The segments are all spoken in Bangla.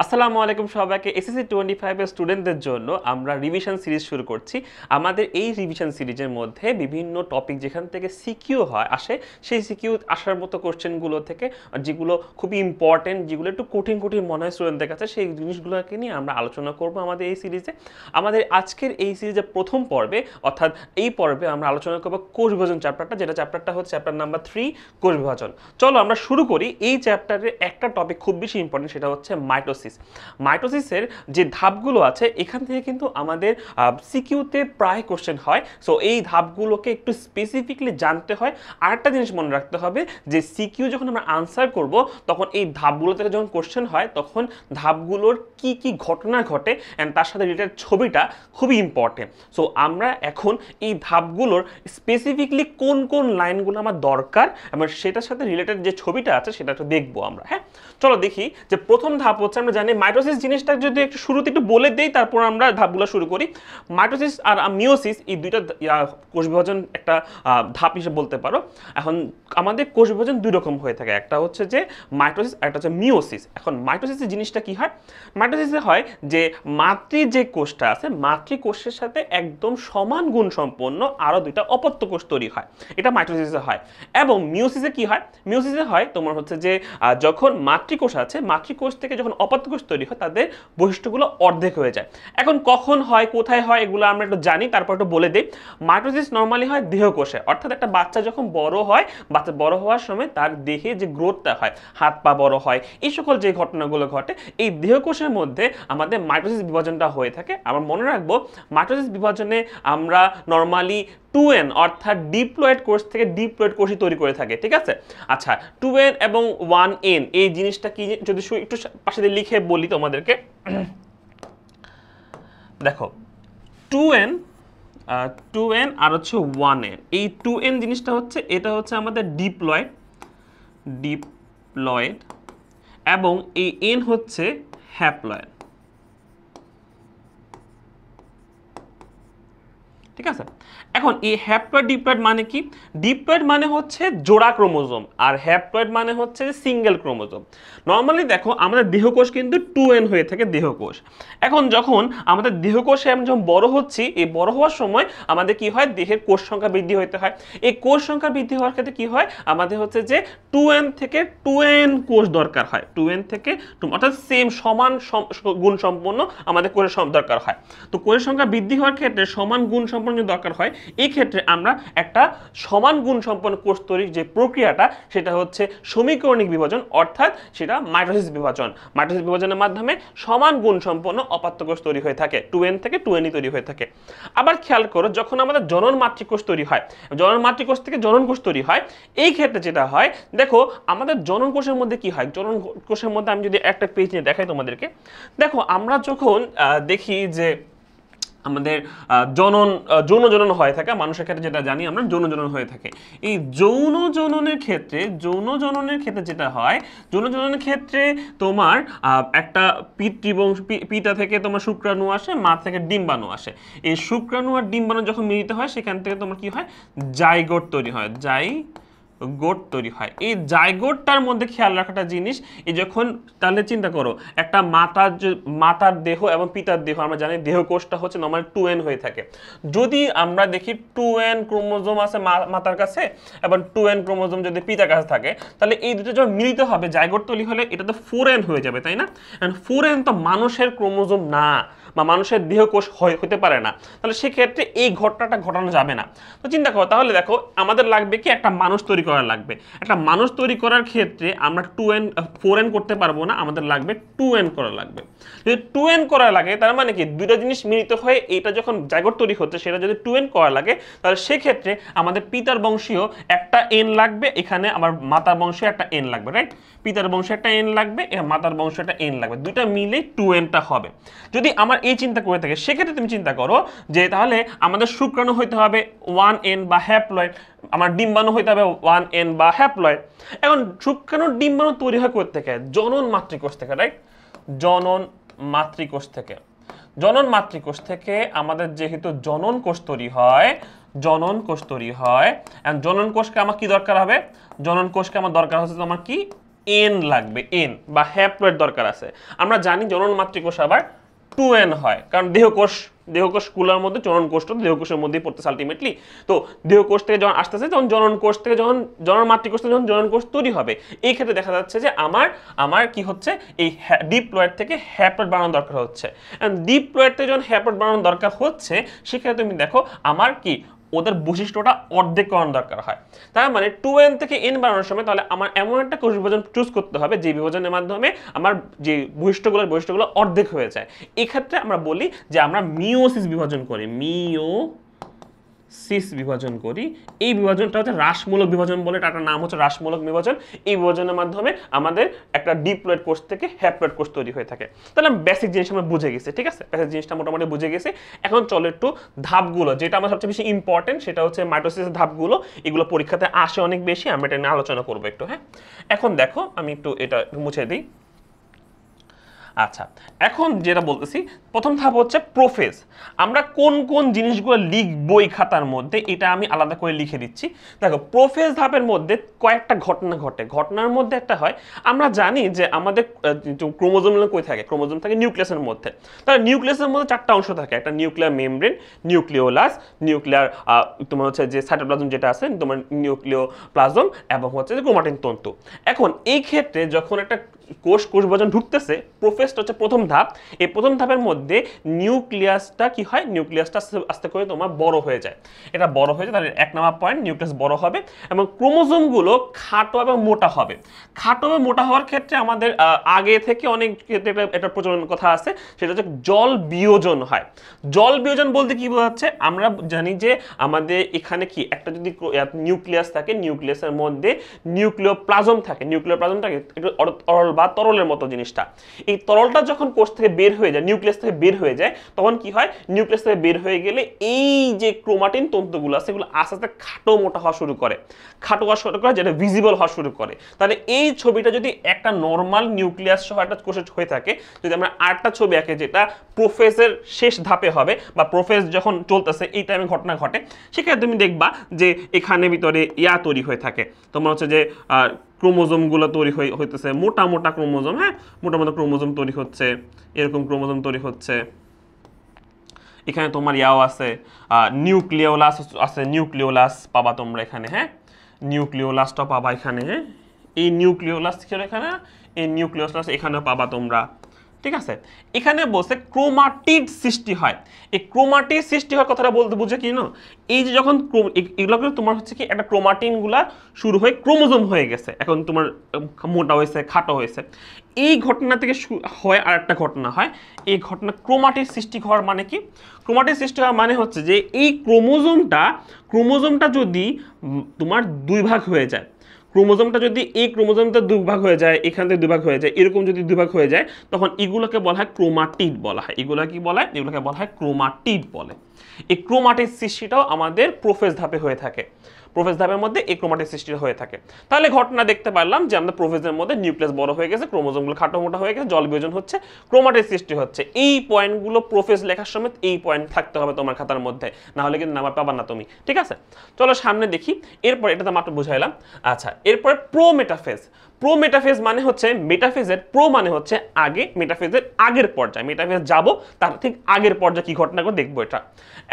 আসসালামু আলাইকুম সবাইকে। এসএসসি 25 এর স্টুডেন্টদের জন্য আমরা রিভিশন সিরিজ শুরু করছি। আমাদের এই রিভিশন সিরিজের মধ্যে বিভিন্ন টপিক যেখান থেকে সিকিউ আসে, সেই সিকিউ আসার মতো কোশ্চেনগুলো থেকে যেগুলো খুবই ইম্পর্টেন্ট, যেগুলো একটু কঠিন কঠিন মনে হয় স্টুডেন্টদের কাছে, সেই জিনিসগুলোকে নিয়ে আমরা আলোচনা করব আমাদের এই সিরিজে। আমাদের আজকের এই সিরিজের প্রথম পর্বে, অর্থাৎ এই পর্বে আমরা আলোচনা করব কোষ বিভাজন চ্যাপ্টারটা, যেটা চ্যাপ্টারটা হচ্ছে চ্যাপ্টার নাম্বার 3, কোষ বিভাজন। চলো আমরা শুরু করি। এই চ্যাপ্টারের একটা টপিক খুব বেশি ইম্পর্টেন্ট, সেটা হচ্ছে মাইটোসিস। মাইটোসিসের যে ধাপগুলো আছে, এখান থেকে কিন্তু আমাদের সিকিউতে প্রায় কোশ্চেন হয়। সো এই ধাপগুলোকে একটু স্পেসিফিকলি জানতে হয়। আরেকটা জিনিস মনে রাখতে হবে যে সিকিউ যখন আমরা আনসার করব, তখন এই ধাপগুলো থেকে যখন কোশ্চেন হয়, তখন ধাপগুলোর কি কি ঘটনা ঘটে অ্যান্ড তার সাথে রিলেটেড ছবিটা খুবই ইম্পর্টেন্ট। সো আমরা এখন এই ধাপগুলোর স্পেসিফিকলি কোন কোন লাইনগুলো আমার দরকার এবং সেটার সাথে রিলেটেড যে ছবিটা আছে সেটা একটু দেখবো আমরা। হ্যাঁ, চলো দেখি যে প্রথম ধাপ হচ্ছে, আমরা জানি মাইটোসিস জিনিসটা যদি একটু শুরুতে একটু বলে দেই, তারপর আমরা ধাপগুলো শুরু করি। মাইটোসিস আর মিওসিস এই দুইটা কোষ বিভাজন একটা ধাপ হিসেবে বলতে পারো। এখন আমাদের কোষ বিভাজন দুই রকম হয়ে থাকে, একটা হচ্ছে যে মাইটোসিস আর একটা হচ্ছে মিওসিস। এখন মাইটোসিসের জিনিসটা কি হয়? মাইটোসিসে হয় যে মাতৃ যে কোষটা আছে, মাতৃ কোষের সাথে একদম সমান গুণ সম্পন্ন আরো দুইটা অপত্য কোষ তৈরি হয়, এটা মাইটোসিসে হয়। এবং মিওসিসে কি হয়? মিওসিসে হয় তোমার হচ্ছে যে যখন মাতৃকোষ আছে, মাতৃকোষ থেকে যখন অপত্য কোষ তৈরি হয়, তাদের বৈশিষ্ট্যগুলো অর্ধেক হয়ে যায়। এখন কখন হয়, কোথায় হয়, এগুলো আমরা একটু জানি, তারপর একটু বলে দিই। মাইটোসিস নর্মালি হয় দেহকোষে, অর্থাৎ একটা বাচ্চা যখন বড় হয়, বাচ্চা বড় হওয়ার সময় তার দেহে যে গ্রোথটা হয়, হাত পা বড় হয়, এই সকল যে ঘটনাগুলো ঘটে, এই দেহকোষের মধ্যে আমাদের মাইটোসিস বিভাজনটা হয়ে থাকে। আমরা মনে রাখবো মাইটোসিস বিভাজনে আমরা নর্মালি 2n অর্থাৎ ডিপ্লয়েড কোষ থেকে ডিপ্লয়েড কোষই তৈরি করে থাকে, ঠিক আছে? আচ্ছা, 2n এবং 1n এই জিনিসটা কি যদি একটু পাশে দিয়ে লিখে বলি তোমাদেরকে। দেখো 2n 2n আর হচ্ছে 1n, এই 2n জিনিসটা হচ্ছে, এটা হচ্ছে আমাদের ডিপ্লয়েড ডিপ্লয়েড এবং এই n হচ্ছে হ্যাপ্লয়েড, ঠিক আছে? এখন এই হ্যাপ্লয়েড ডিপ্লয়েড মানে কি? ডিপ্লয়েড মানে হচ্ছে জোড়া ক্রোমোজোম আর হ্যাপ্লয়েড মানে হচ্ছে সিঙ্গেল ক্রোমোজোম। নর্মালি দেখো আমাদের দেহকোষ কিন্তু 2n হয়ে থাকে, দেহকোষ। এখন যখন আমাদের দেহকোষে আমরা যখন বড় হচ্ছি, এই বড় হওয়ার সময় আমাদের কি হয়? দেহের কোষ সংখ্যা বৃদ্ধি হতে হয়। এই কোষ সংখ্যা বৃদ্ধি হওয়ার ক্ষেত্রে কি হয়? আমাদের হচ্ছে যে 2n থেকে 2n কোষ দরকার হয়, 2n থেকে অর্থাৎ সেম সমান গুণ সম্পন্ন আমাদের কোষের দরকার হয়। তো কোষের সংখ্যা বৃদ্ধি হওয়ার ক্ষেত্রে সমান গুণ সম্পন্ন দরকার হয়। এই ক্ষেত্রে আমরা একটা সমান গুণ সম্পন্ন কোষ তৈরির যে প্রক্রিয়াটা, সেটা হচ্ছে সমীকরণিক বিভাজন, অর্থাৎ সেটা মাইটোসিস বিভাজন। মাইটোসিস বিভাজনের মাধ্যমে সমান গুণ সম্পন্ন অপাত্য কোষ তৈরি হয়ে থাকে, 2n থেকে 2n তৈরি হয়ে থাকে। আবার খেয়াল করো, যখন আমাদের জনন মাতৃকোষ তৈরি হয়, জনন মাতৃকোষ থেকে জনন কোষ তৈরি হয়, এই ক্ষেত্রে যেটা হয়, দেখো আমাদের জনন কোষের মধ্যে কি হয়? জনন কোষের মধ্যে আমি যদি একটা পেজ নিয়ে দেখাই তোমাদেরকে, দেখো আমরা যখন দেখি যে আমাদের যৌন জনন হয়ে থাকে, মানুষের ক্ষেত্রে যেটা জানি আমরা যৌন জনন হয়ে থাকে। এই যৌন জননের ক্ষেত্রে যেটা হয়, যৌন জননের ক্ষেত্রে তোমার একটা পিতা থেকে তোমার শুক্রাণু আসে, মা থেকে ডিম্বাণু আসে। এই শুক্রাণু আর ডিম্বাণু যখন মিলিত হয়, সেখান থেকে তোমার কি হয়? জাইগোট তৈরি হয়, জাইগোট তৈরি হয়। এই জাইগোটটার মধ্যে খেয়াল রাখাটা জিনিস, এই যখন তাহলে চিন্তা করো, একটা মাতার দেহ এবং পিতার দেহ, আমরা জানি দেহকোষটা হচ্ছে নর্মালি 2n হয়ে থাকে। যদি আমরা দেখি 2n ক্রোমোজোম আছে মাতার কাছে এবং 2n ক্রোমোজোম যদি পিতার কাছে থাকে, তাহলে এই দুটো যখন মিলিত হবে, জাইগোট তৈরি হলে এটা তো 4n হয়ে যাবে, তাই না? 4n তো মানুষের ক্রোমোজোম না, বা মানুষের দেহকোষ হতে পারে না। তাহলে সেক্ষেত্রে এই ঘটনাটা ঘটানো যাবে না। তো চিন্তা করো, তাহলে দেখো আমাদের লাগবে কি? একটা মানুষ তৈরি করা লাগবে। একটা মানুষ তৈরি করার ক্ষেত্রে আমরা 4n করতে পারবো না, আমাদের লাগবে 2n করা লাগবে। যদি 2n করা লাগে, তার মানে কি দুটো জিনিস মিলিত হয়ে এটা যখন জাইগোট তৈরি হচ্ছে, সেটা যদি 2n করা লাগে, তাহলে সেক্ষেত্রে আমাদের পিতার বংশীয় একটা n লাগবে, এখানে আমার মাতার বংশীয় একটা n লাগবে, রাইট? পিতার বংশে একটা n লাগবে, মাতার বংশে একটা n লাগবে, দুইটা মিলে 2nটা হবে। যদি আমার এই চিন্তা করে থাকে, সেক্ষেত্রে তুমি চিন্তা করো যে তাহলে আমাদের শুক্রাণু হইতে হবে 1n বা হ্যাপ্লয়েড, আমার ডিম্বাণু হইতে হবে 1n বা হ্যাপ্লয়েড। এখন শুক্রাণু ডিম্বাণু তৈরি হয় কোথা থেকে? জনন মাতৃকোষ থেকে, রাইট? জনন মাতৃকোষ থেকে। জনন মাতৃকোষ থেকে আমাদের যেহেতু জনন কোষ তৈরি হয়, জনন কোষকে আমার কি দরকার হবে? জনন কোষকে আমার দরকার হচ্ছে তোমার কি? এন লাগবে, এন বা হ্যাপ্লয়েড দরকার আছে। আমরা জানি জনন মাতৃকোষ আবার 2n হয়, কারণ দেহকোষগুলোর মধ্যে জনন কোষ তো দেহকোষের মধ্যেই পড়তেছে আলটিমেটলি। তো দেহকোষ থেকে যখন আসতেছে তখন জনন কোষ থেকে যখন জনন মাতৃকোষ থেকে যখন জনন কোষ তৈরি হবে, এই ক্ষেত্রে দেখা যাচ্ছে যে আমার কি হচ্ছে, এই ডিপ্লয়েড থেকে হ্যাপ্লয়েড বানানো দরকার হচ্ছে। ডিপ্লয়েড থেকে যখন হ্যাপ্লয়েড বানানো দরকার হচ্ছে, সেক্ষেত্রে তুমি দেখো আমার কি ওদের বৈশিষ্ট্যটা অর্ধেক করানো দরকার হয়। তার মানে 2n থেকে n বানানোর সময় তাহলে আমার এমন একটা কোষ বিভাজন চুজ করতে হবে যে বিভাজনের মাধ্যমে আমার যে বৈশিষ্ট্যগুলো অর্ধেক হয়ে যায়। এক্ষেত্রে আমরা বলি যে আমরা মিওসিস বিভাজন করি, মিওসিস বিভাজন করি। এই বিভাজনটা হচ্ছে হ্রাসমূলক বিভাজন বলে, এটার নাম হচ্ছে হ্রাসমূলক বিভাজন। এই বিভাজনের মাধ্যমে আমাদের একটা ডিপ্লয়েড কোষ থেকে হ্যাপ্লয়েড কোষ তৈরি হয়ে থাকে। তাহলে বেসিক জিনিস আমরা বুঝে গেছি, ঠিক আছে, বেসিক জিনিসটা মোটামুটি বুঝে গেছি। এখন চলো একটু ধাপগুলো, যেটা আমার সবচেয়ে বেশি ইম্পর্টেন্ট সেটা হচ্ছে মাইটোসিসের ধাপগুলো। এগুলো পরীক্ষাতে আসে অনেক বেশি, আমরা এটা নিয়ে আলোচনা করবো একটু। হ্যাঁ, এখন দেখো আমি একটু এটা মুছে দিই। আচ্ছা, এখন যেটা বলতেছি, প্রথম ধাপ হচ্ছে প্রোফেজ। আমরা কোন কোন জিনিসগুলো লিখবো এই খাতার মধ্যে, এটা আমি আলাদা করে লিখে দিচ্ছি। দেখো, প্রোফেজ ধাপের মধ্যে কয়েকটা ঘটনা ঘটে। ঘটনার মধ্যে একটা হয়, আমরা জানি যে আমাদের ক্রোমোজোম কই থাকে, ক্রোমোজোম থাকে নিউক্লিয়াসের মধ্যে। তাহলে নিউক্লিয়াসের মধ্যে চারটা অংশ থাকে, একটা নিউক্লিয়ার মেমব্রেন, নিউক্লিওলাস, নিউক্লিয়ার তোমার হচ্ছে যে সাইটোপ্লাজম যেটা আছে তোমার নিউক্লিওপ্লাজম, এবং হচ্ছে যে ক্রোমাটিন তন্তু। এখন এই ক্ষেত্রে যখন একটা কোষ বিভাজন ঢুকতেছে, প্রোফেজটা হচ্ছে প্রথম ধাপ। এই প্রথম ধাপের মধ্যে নিউক্লিয়াসটা কি হয়, নিউক্লিয়াসটা আস্তে করে তোমার বড় হয়ে যায়। এটা বড় হয়ে যায়, তাহলে 1 নাম্বার পয়েন্ট, নিউক্লিয়াস বড় হবে এবং ক্রোমোজোমগুলো খাটো এবং মোটা হবে। খাটো এবং মোটা হওয়ার ক্ষেত্রে আমাদের আগে থেকে অনেক ক্ষেত্রে একটা প্রচলন কথা আছে, সেটা হচ্ছে জল বিয়োজন হয়। জল বিয়োজন বলতে কি বোঝাচ্ছে, আমরা জানি যে আমাদের এখানে কি একটা যদি নিউক্লিয়াস থাকে, নিউক্লিয়াসের মধ্যে নিউক্লিওপ্লাজম থাকে। নিউক্লিওপ্লাজমটাকে একটু তরল বা তরলের মতো জিনিসটা, এই তরলটা যখন কোষ থেকে বের হয়ে যায়, নিউক্লিয়াস থেকে বের হয়ে যায়, তখন কি হয়, নিউক্লিয়াস থেকে বের হয়ে গেলে এই যে ক্রোমাটিন তন্তুগুলো আছে সেগুলো আস্তে আস্তে খাটো মোটা হওয়া শুরু করে, খাটো হওয়া শুরু করে, যেটা ভিজিবল হওয়া শুরু করে। তাহলে এই ছবিটা যদি একটা নর্মাল নিউক্লিয়াস সহ একটা কোষে হয়ে থাকে, যদি আমরা আরেকটা ছবি আঁকে যেটা প্রোফেজের শেষ ধাপে হবে বা প্রোফেজ যখন চলতেছে এই টাইমে ঘটনা ঘটে, সেক্ষেত্রে তুমি দেখবা যে এখানে ভিতরে তৈরি হয়ে থাকে, তোমার হচ্ছে যে ক্রোমোজোমগুলো তৈরি হইতেছে, মোটা মোটা ক্রোমোজোম। হ্যাঁ, মোটা মোটা ক্রোমোজোম তৈরি হচ্ছে, এরকম ক্রোমোজোম তৈরি হচ্ছে। এখানে তোমার আছে, নিউক্লিওলাস আছে, নিউক্লিওলাস পাবা তোমরা এখানে। হ্যাঁ, নিউক্লিওলাসটা পাবা এখানে। হ্যাঁ, এই নিউক্লিওলাস ছিল এখানে, এই নিউক্লিওলাস এখানেও পাবা তোমরা, ঠিক আছে। এখানে বলছে ক্রোমাটিড সৃষ্টি হয়। এই ক্রোমাটিড সৃষ্টি হওয়ার কথাটা বলতে বুঝে কি না, এই যে যখন এগুলো তোমার হচ্ছে কি একটা ক্রোমাটিনগুলা শুরু হয়ে ক্রোমোজোম হয়ে গেছে, এখন তোমার মোটা হয়েছে, খাটো হয়েছে, এই ঘটনা থেকে হয় আর একটা ঘটনা হয়। এই ঘটনা ক্রোমাটিড সৃষ্টি হওয়ার মানে কি, ক্রোমাটিড সৃষ্টি হওয়ার মানে হচ্ছে যে এই ক্রোমোজোমটা যদি তোমার দুই ভাগ হয়ে যায়, ক্রোমোজোমটা যদি এই ক্রোমোজোমটা দুভাগ হয়ে যায়, এখান থেকে দুভাগ হয়ে যায়, এরকম যদি দুভাগ হয়ে যায়, তখন এগুলোকে বলা হয় ক্রোমাটিড বলা হয়। এগুলো কি বলা হয়, এগুলোকে বলা হয় ক্রোমাটিড বলে। এই ক্রোমাটিড সৃষ্টিটাও আমাদের প্রোফেজ ধাপে হয়ে থাকে। প্রোফেজ ধাপের মধ্যে এই ক্রোমাটিড সৃষ্টি হয়ে থাকে। তাহলে ঘটনা দেখতে পারলাম যে আমরা প্রোফেজের মধ্যে নিউক্লিয়াস বড় হয়ে গেছে, ক্রোমোজোমগুলো খাটো মোটা হয়ে গেছে, জল বিয়োজন হচ্ছে, ক্রোমাটিড সৃষ্টি হচ্ছে। এই পয়েন্টগুলো প্রোফেজ লেখার সময় এই পয়েন্ট থাকতে হবে তোমার খাতার মধ্যে, না হলে কিন্তু নাম্বার পাবা না তুমি, ঠিক আছে। চলো সামনে দেখি। এরপর এটা তো মাত্র বুঝাইলাম। আচ্ছা, এরপরে প্রোমেটাফেজ। প্রোমেটাফেজ মানে হচ্ছে, মেটাফেজের প্রো মানে হচ্ছে আগে, মেটাফেজের আগের পর্যায়ে, মেটাফেজ যাব তার ঠিক আগের পর্যায়ে কি ঘটনা করে দেখবো এটা।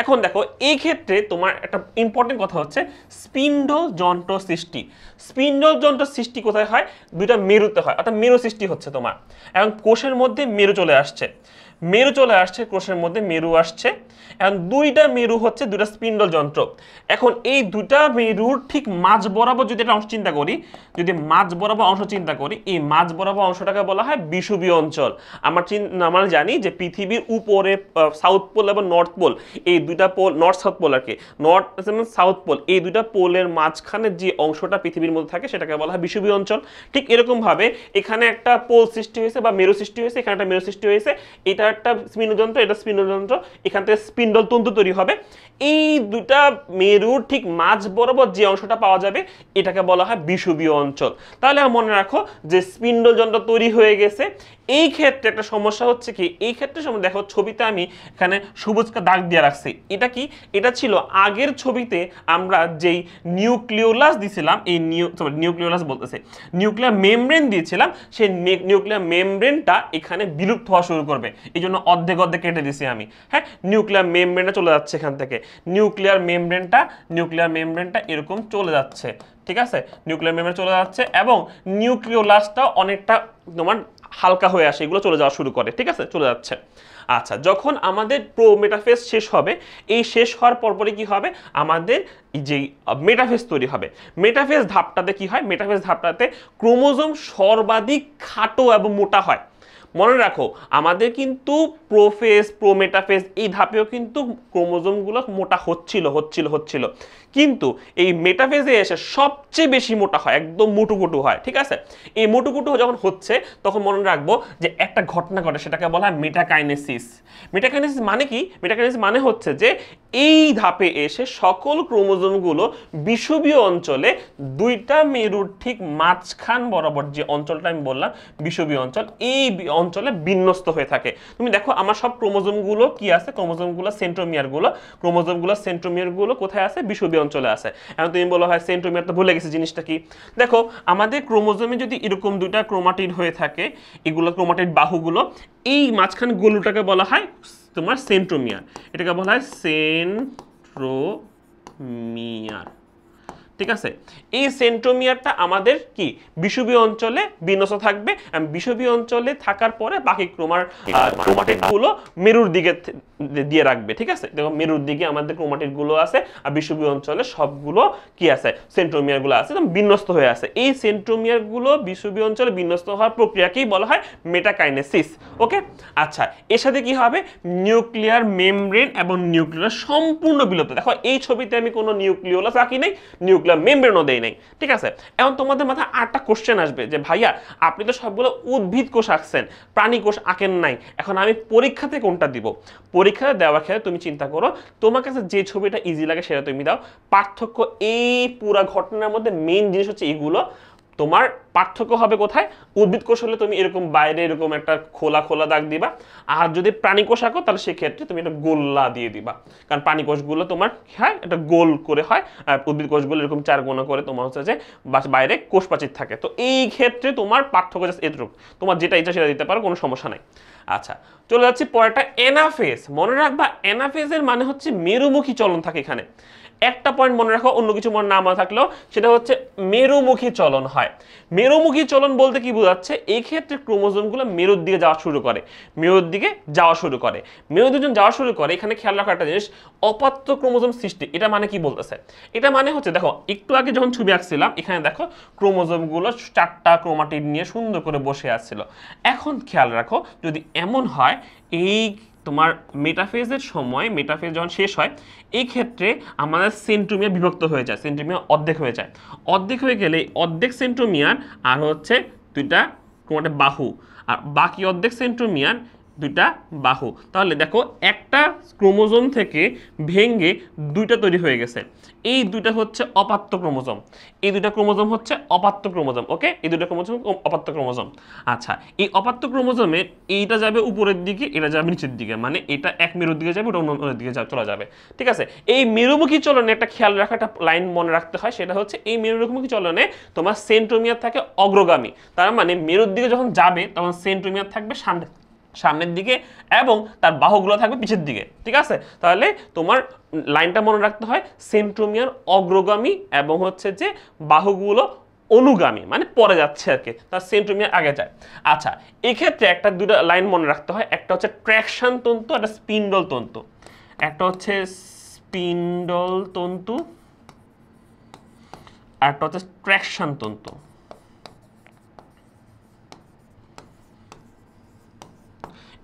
এখন দেখো, এই ক্ষেত্রে তোমার একটা ইম্পর্টেন্ট কথা হচ্ছে স্পিন্ডল যন্ত্র সৃষ্টি। স্পিন্ডল যন্ত্র সৃষ্টি কোথায় হয়, দুইটা মেরুতে হয়, অর্থাৎ মেরু সৃষ্টি হচ্ছে তোমার। এখন কোষের মধ্যে মেরু চলে আসছে, কোষের মধ্যে মেরু আসছে। এখন দুইটা মেরু হচ্ছে দুইটা স্পিন্ডল যন্ত্র। এখন এই দুইটা মেরুর ঠিক মাঝ বরাবর যদি একটা অংশ চিন্তা করি, এই মাঝ বরাবর অংশটাকে বলা হয় বিষুবীয় অঞ্চল। আমরা জানি যে পৃথিবীর উপরে সাউথ পোল এবং নর্থ পোল, এই দুইটা পোল, নর্থ সাউথ পোল আর কি, নর্থ এবং সাউথ পোল, এই দুইটা পোলের মাঝখানে যে অংশটা পৃথিবীর মধ্যে থাকে সেটাকে বলা হয় বিষুবীয় অঞ্চল। ঠিক এরকম ভাবে এখানে একটা পোল সৃষ্টি হয়েছে বা মেরু সৃষ্টি হয়েছে, এখানে একটা মেরু সৃষ্টি হয়েছে, এটা একটা স্পিন্ডল যন্ত্র, এটা স্পিন্ডল যন্ত্র, এখান থেকে স্পিন্ডল তন্তু তৈরি হবে। এই দুটা মেরুর ঠিক মাঝ বরাবর যে অংশটা পাওয়া যাবে এটাকে বলা হয় বিষুবীয় অঞ্চল। তাহলে মনে রাখো যে স্পিন্ডল যন্ত্র তৈরি হয়ে গেছে। এই ক্ষেত্রে একটা সমস্যা হচ্ছে কি, এই ক্ষেত্রে সময় দেখো ছবিতে আমি এখানে সবুজ দাগ দিয়ে রাখছি, এটা কি, এটা ছিল আগের ছবিতে আমরা যেই নিউক্লিওলাস দিয়েছিলাম, এই নিউক্লিওলাস বলতেছে নিউক্লিয়ার মেমব্রেন দিয়েছিলাম, সেই নিউক্লিয়ার মেমব্রেনটা এখানে বিলুপ্ত হওয়া শুরু করবে, এই জন্য অর্ধেক অর্ধেক কেটে দিছি আমি। হ্যাঁ, নিউক্লিয়ার মেমব্রেনটা চলে যাচ্ছে এখান থেকে, নিউক্লিয়ার মেমব্রেনটা এরকম চলে যাচ্ছে, ঠিক আছে, নিউক্লিয়ার মেমব্রেন চলে যাচ্ছে এবং নিউক্লিওলাসটা অনেকটা তোমার হালকা হয়ে আসে, এগুলো চলে যাওয়া শুরু করে, ঠিক আছে, চলে যাচ্ছে। আচ্ছা, যখন আমাদের প্রো মেটাফেজ শেষ হবে, এই শেষ হওয়ার পরপরই কি হবে, আমাদের যে মেটাফেজ তৈরি হবে। মেটাফেজ ধাপটাতে কি হয়, মেটাফেজ ধাপটাতে ক্রোমোজোম সর্বাধিক খাটো এবং মোটা হয়। মনে রাখো আমাদের কিন্তু প্রোফেজ প্রোমেটাফেজ এই ধাপেও কিন্তু ক্রোমোজোমগুলো মোটা হচ্ছিল, কিন্তু এই মেটাফেজে এসে সবচেয়ে বেশি মোটা হয়, একদম মুটুকুটু হয়, ঠিক আছে। এই মুটুকুটু যখন হচ্ছে তখন মনে রাখবো যে একটা ঘটনা ঘটে, সেটাকে বলা হয় মেটাকাইনেসিস। মেটাকাইনেসিস মানে কি, মেটাকাইনেসিস মানে হচ্ছে যে এই ধাপে এসে সকল ক্রোমোজোমগুলো বিষুবীয় অঞ্চলে দুইটা মেরুর ঠিক মাঝখান বরাবর যে অঞ্চলটা আমি বললাম বিষুবীয় অঞ্চল, এই অঞ্চলে বিন্যস্ত হয়ে থাকে। তুমি দেখো আমার সব ক্রোমোজোমগুলো কি আছে, ক্রোমোজোমগুলো সেন্ট্রোমিয়ারগুলো কোথায় আছে, বিষুবীয় অঞ্চলে আছে। এখন তুমি বলো হয় সেন্ট্রোমিয়ার, তো ভুলে গেছি জিনিসটা কি। দেখো আমাদের ক্রোমোজোমে যদি এরকম দুইটা ক্রোমাটিড হয়ে থাকে, এগুলো ক্রোমাটিড বাহুগুলো, এই মাঝখান গোলটাকে বলা হয় তোমার সেন্ট্রোমিয়ার, এটাকে বলা হয় সেন্ট্রোমিয়ার, ঠিক আছে। এই সেন্ট্রোমিয়ারটা আমাদের কি বিষুবীয় অঞ্চলে বিন্যস্ত থাকবে, বিষুবীয় অঞ্চলে থাকার পরে বাকি ক্রোমাটিডগুলো মেরুর দিকে দিয়ে রাখবে, ঠিক আছে। দেখো মেরুর দিকে আমাদের ক্রোমাটিডগুলো আছে, আর বিষুবীয় অঞ্চলে সবগুলো কি আছে, সেন্ট্রোমিয়ারগুলো আছে, বিন্যস্ত হয়ে আছে। এই সেন্ট্রোমিয়ারগুলো বিষুবীয় অঞ্চলে বিন্যস্ত হওয়ার প্রক্রিয়াকেই বলা হয় মেটাকাইনেসিস। ওকে, আচ্ছা, এর সাথে কি হবে, নিউক্লিয়ার মেমব্রেন এবং নিউক্লিয়ার সম্পূর্ণ বিলুপ্ত। দেখো এই ছবিতে আমি কোনো নিউক্লিওলাস আঁকি নাই, নিউক্লিয়ার মেমব্রেনও দেই নাই, ঠিক আছে। এখন তোমাদের মাথায় আরেকটা কোশ্চেন আসবে যে ভাইয়া আপনি তো সবগুলো উদ্ভিদ কোষ আঁকছেন, প্রাণী কোষ আঁকেন নাই, এখন আমি পরীক্ষাতে কোনটা দিব? পরীক্ষাতে দেওয়ার ক্ষেত্রে তুমি চিন্তা করো, তোমার কাছে যে ছবিটা ইজি লাগে সেটা তুমি দাও। পার্থক্য এই পুরা ঘটনার মধ্যে মেইন জিনিস হচ্ছে এগুলো। তোমার পার্থক্য হবে কোথায়, উদ্ভিদ কোষ হলে তুমি এরকম বাইরে এরকম একটা খোলা খোলা দাগ দিবা, আর যদি প্রাণী কোষ আঁকো তাহলে সেক্ষেত্রে তুমি একটা গোল্লা দিয়ে দিবা, কারণ প্রাণী কোষগুলো তোমার হয় একটা গোল করে হয়, আর উদ্ভিদ কোষগুলো এরকম চার কোণা করে তোমার হচ্ছে যে বাইরে কোষ প্রাচীর থাকে। তো এই ক্ষেত্রে তোমার পার্থক্য জাস্ট এতটুকু, তোমার যেটা ইচ্ছা সেটা দিতে পারো, কোনো সমস্যা নাই। আচ্ছা, চলে যাচ্ছি পরেরটা, অ্যানাফেজ। মনে রাখবা অ্যানাফেজের মানে হচ্ছে মেরুমুখী চলন থাকে এখানে। একটা পয়েন্ট মনে রাখো, অন্য কিছু মনে না মনে থাকলেও, সেটা হচ্ছে মেরুমুখী চলন হয়। মেরুমুখী চলন বলতে কি বোঝাচ্ছে, এই ক্ষেত্রে ক্রোমোজোমগুলো মেরুর দিকে যাওয়া শুরু করে, মেরুর দিকে যাওয়া শুরু করে। এখানে খেয়াল রাখা একটা জিনিস, অপাত্য ক্রোমোজোম সৃষ্টি, এটা মানে কি বলতেছে, এটা মানে হচ্ছে দেখো একটু আগে যখন ছবি আঁকছিলাম এখানে দেখো ক্রোমোজোমগুলো চারটা ক্রোমাটিড নিয়ে সুন্দর করে বসে আসছিল। এখন খেয়াল রাখো যদি এমন হয়, এই তোমার মেটাফেজের সময়, মেটাফেজ যখন শেষ হয় এই ক্ষেত্রে আমাদের সেন্ট্রোমিয়ার বিভক্ত হয়ে যায়, সেন্ট্রোমিয়ার অর্ধেক হয়ে যায়। অর্ধেক হয়ে গেলে অর্ধেক সেন্ট্রোমিয়ার আর হচ্ছে দুইটা ক্রোমাটিড বাহু, আর বাকি অর্ধেক সেন্ট্রোমিয়ার দুইটা বাহু। তাহলে দেখো একটা ক্রোমোজোম থেকে ভেঙে দুইটা তৈরি হয়ে গেছে, এই দুইটা হচ্ছে অপাত্য ক্রোমোজোম, এই দুইটা ক্রোমোজোম হচ্ছে অপাত্য ক্রোমোজোম। ওকে, এই দুইটা ক্রোমোজোম অপাত্য ক্রোমোজোম। আচ্ছা, এই অপাত্য ক্রোমোজোমে এইটা যাবে উপরের দিকে, এটা যাবে নিচের দিকে, মানে এটা এক মেরুর দিকে যাবে, ওটা অন্য দিকে চলে যাবে, ঠিক আছে। এই মেরুমুখী চলনে একটা খেয়াল রাখা, একটা লাইন মনে রাখতে হয়, সেটা হচ্ছে এই মেরুমুখী চলনে তোমার সেন্ট্রোমিয়ার থাকে অগ্রগামী, তার মানে মেরুর দিকে যখন যাবে তখন সেন্ট্রোমিয়ার থাকবে সামনের দিকে এবং তার বাহুগুলো থাকবে পিছের দিকে, ঠিক আছে। তাহলে তোমার লাইনটা মনে রাখতে হয় সেন্ট্রোমিয়ার অগ্রগামী এবং হচ্ছে যে বাহুগুলো অনুগামী, মানে পরে যাচ্ছে আর কি, তার সেন্ট্রোমিয়ার আগে যায়। আচ্ছা, এক্ষেত্রে একটা দুটো লাইন মনে রাখতে হয়, একটা হচ্ছে ট্র্যাকশন তন্তু, একটা স্পিন্ডল তন্তু। একটা হচ্ছে স্পিন্ডল তন্তু আর একটা হচ্ছে ট্র্যাকশন তন্তু।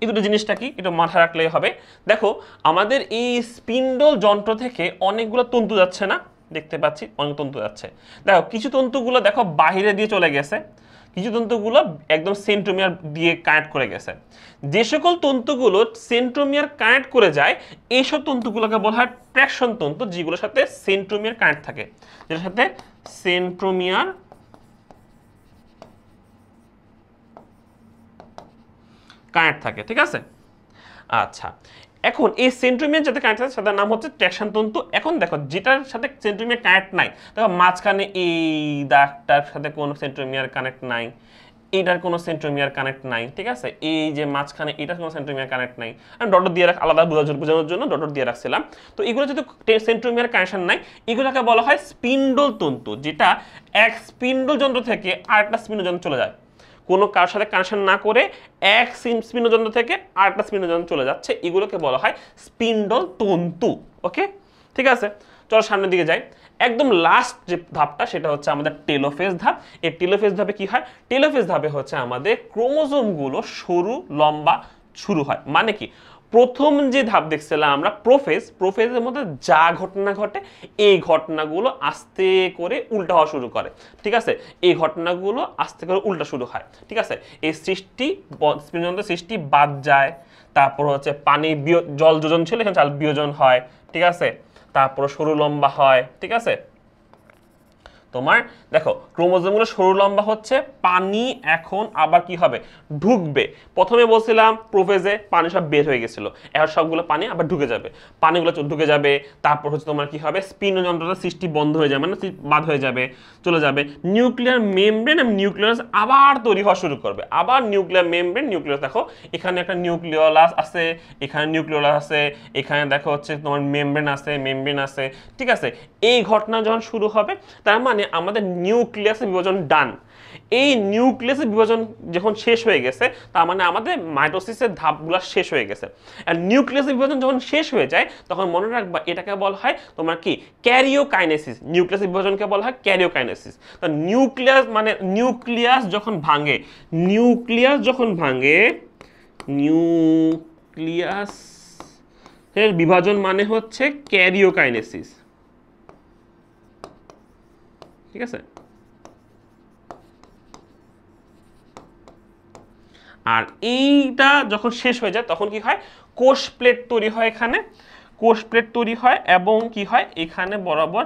এই দুটো জিনিসটা কি এটা মাথায় রাখলেই হবে। দেখো আমাদের এই স্পিন্ডল যন্ত্র থেকে অনেকগুলো তন্তু যাচ্ছে না, দেখতে পাচ্ছি অনেক তন্তু যাচ্ছে। দেখো কিছু তন্তুগুলো দেখো বাহিরে দিয়ে চলে গেছে, কিছু তন্তুগুলো একদম সেন্ট্রোমিয়ার দিয়ে কানেক্ট করে গেছে। যে সকল তন্তুগুলো সেন্ট্রোমিয়ার কানেক্ট করে যায় এইসব তন্তুগুলোকে বলা হয় ট্র্যাকশন তন্তু, যেগুলোর সাথে সেন্ট্রোমিয়ার কানেক্ট থাকে, যেটার সাথে সেন্ট্রোমিয়ার কানেক্ট থাকে। ঠিক আছে, আচ্ছা এখন এই সেন্ট্রোমিয়ার যাতে কানেক্ট থাকে সেটার নাম হচ্ছে ট্র্যাকশন তন্তু। এখন দেখো যেটার সাথে সেন্ট্রোমিয়ার কানেক্ট নাই, দেখো মাঝখানে এই দাগটার সাথে কোনো সেন্ট্রোমিয়ার কানেক্ট নাই, এইটার কোনো সেন্ট্রোমিয়ার কানেক্ট নাই, ঠিক আছে, এই যে মাঝখানে এটার কোনো সেন্ট্রোমিয়ার কানেক্ট নাই, আমি ডট দিয়ে রাখ আলাদা বোঝানোর জন্য ডট দিয়ে রাখছিলাম। তো এগুলো যদি সেন্ট্রোমিয়ার কানেকশন নাই, এগুলোকে বলা হয় স্পিন্ডল তন্তু, যেটা এক স্পিন্ডল যন্ত্র থেকে আরেকটা স্পিন্ডল যন্ত্র চলে যায়, কোনো কারোর সাথে কানেকশন না করে এক স্পিন্ডল থেকে আরেকটা স্পিন্ডল চলে যাচ্ছে, এগুলোকে বলা হয় স্পিন্ডল তন্তু। ওকে, ঠিক আছে, চলো সামনের দিকে যাই। একদম লাস্ট যে ধাপটা সেটা হচ্ছে আমাদের টেলোফেজ ধাপ। এই টেলোফেজ ধাপে কি হয়? টেলোফেজ ধাপে হচ্ছে আমাদের ক্রোমোজোমগুলো সরু লম্বা শুরু হয়। মানে কি, প্রথম যে ধাপ দেখছিলাম আমরা প্রোফেজের মধ্যে যা ঘটনা ঘটে এই ঘটনাগুলো আস্তে করে উল্টা হওয়া শুরু করে। ঠিক আছে, এই ঘটনাগুলো আস্তে করে উল্টা শুরু হয়। ঠিক আছে, এই সৃষ্টি বাদ যায়, তারপর হচ্ছে পানি জল যোজন ছিল এখানে চাল বিয়োজন হয়। ঠিক আছে, তারপর সরু লম্বা হয়। ঠিক আছে, তোমার দেখো ক্রোমোজোমগুলো সরু লম্বা হচ্ছে, পানি এখন আবার কি হবে, ঢুকবে। প্রথমে বলছিলাম প্রোফেজে পানি সব বের হয়ে গেছিল, এখন সবগুলো পানি আবার ঢুকে যাবে, পানিগুলো ঢুকে যাবে, তারপর হচ্ছে তোমার কি হবে, স্পিনোযন্ত্রটা সৃষ্টি বন্ধ হয়ে যাবে, মানে বাদ হয়ে যাবে, চলে যাবে নিউক্লিয়ার মেমব্রেন, এবং নিউক্লিয়াস আবার তৈরি হওয়া শুরু করবে। আবার নিউক্লিয়ার মেমব্রেন, নিউক্লিয়াস দেখো এখানে একটা নিউক্লিওলাস আছে, এখানে নিউক্লিওলাস আছে, এখানে দেখো হচ্ছে তোমার মেমব্রেন আছে। ঠিক আছে, এই ঘটনা যখন শুরু হবে তার মানে আমাদের নিউক্লিয়াসের বিভাজন ডান। এই নিউক্লিয়াসের বিভাজন যখন শেষ হয়ে গেছে তার মানে আমাদের মাইটোসিসের ধাপগুলো শেষ হয়ে গেছে। আর নিউক্লিয়াসের বিভাজন যখন শেষ হয়ে যায় তখন মনে রাখবা এটাকে বলা হয় তোমার কি, ক্যারিওকাইনেসিস। নিউক্লিয়াসের বিভাজনকে বলা হয় ক্যারিওকাইনেসিস। তো নিউক্লিয়াস যখন ভাঙে নিউক্লিয়াসের বিভাজন মানে হচ্ছে ক্যারিওকাইনেসিস। ঠিক আছে, আর এইটা যখন শেষ হয়ে যায় তখন কি হয়, কোষ প্লেট তৈরি হয়, এখানে কোষ প্লেট তৈরি হয়, এবং কি হয় এখানে বরাবর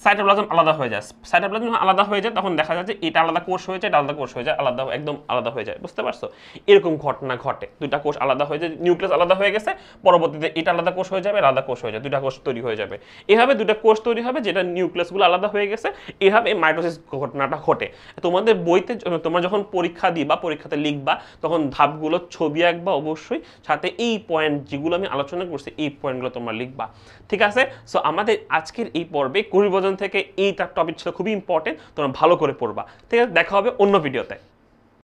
সাইটোপ্লাজম আলাদা হয়ে যায়। সাইটোপ্লাজম আলাদা হয়ে যায় তখন দেখা যায় যে এটা আলাদা কোষ হয়ে যায়, এটা আলাদা কোষ হয়ে যায়, আলাদা একদম আলাদা হয়ে যায়। বুঝতে পারছো, এরকম ঘটনা ঘটে, দুইটা কোষ আলাদা হয়ে যায়, নিউক্লিয়াস আলাদা হয়ে গেছে, পরবর্তীতে এটা আলাদা কোষ হয়ে যাবে, আলাদা কোষ হয়ে যায়, দুইটা কোষ তৈরি হয়ে যাবে। এভাবে দুইটা কোষ তৈরি হবে যেটা নিউক্লিয়াসগুলো আলাদা হয়ে গেছে, এভাবে মাইটোসিস ঘটনাটা ঘটে। তোমাদের বইতে তোমরা যখন পরীক্ষা দিবা, পরীক্ষাতে লিখবা, তখন ধাপগুলো ছবি আঁকবা অবশ্যই, সাথে এই পয়েন্ট যেগুলো আমি আলোচনা করছি এই পয়েন্টগুলো তোমরা লিখবা। ঠিক আছে, সো আমাদের আজকের এই পর্বে কোষ বিভাজন থেকে এই টপিক ছিল খুবই ইম্পর্টেন্ট, তোমরা ভালো করে পড়বা। ঠিক আছে, দেখা হবে অন্য ভিডিওতে।